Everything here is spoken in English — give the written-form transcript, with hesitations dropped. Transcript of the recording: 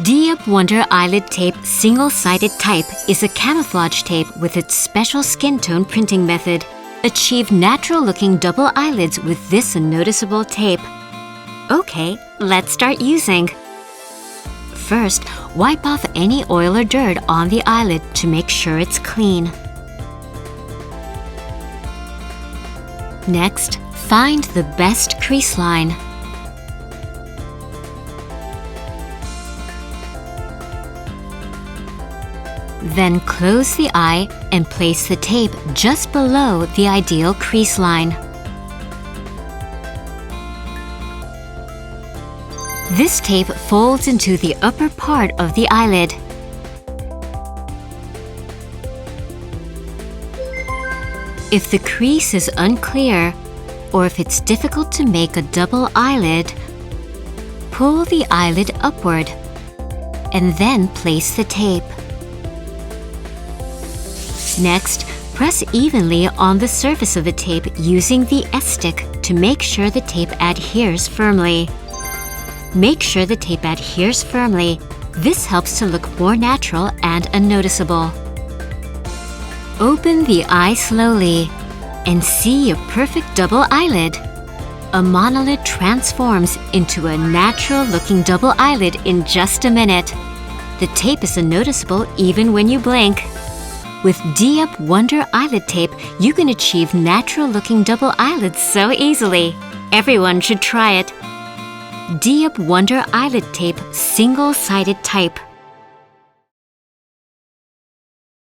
D-Up Wonder Eyelid Tape Single-Sided Type is a camouflage tape with its special skin tone printing method. Achieve natural-looking double eyelids with this unnoticeable tape. Okay, let's start using. First, wipe off any oil or dirt on the eyelid to make sure it's clean. Next, find the best crease line. Then close the eye and place the tape just below the ideal crease line. This tape folds into the upper part of the eyelid. If the crease is unclear, or if it's difficult to make a double eyelid, pull the eyelid upward and then place the tape. Next, press evenly on the surface of the tape using the S-stick to make sure the tape adheres firmly. Make sure the tape adheres firmly. This helps to look more natural and unnoticeable. Open the eye slowly and see a perfect double eyelid. A monolid transforms into a natural-looking double eyelid in just a minute. The tape is unnoticeable even when you blink. With D-Up Wonder Eyelid Tape, you can achieve natural-looking double eyelids so easily. Everyone should try it. D-Up Wonder Eyelid Tape Single-Sided Type.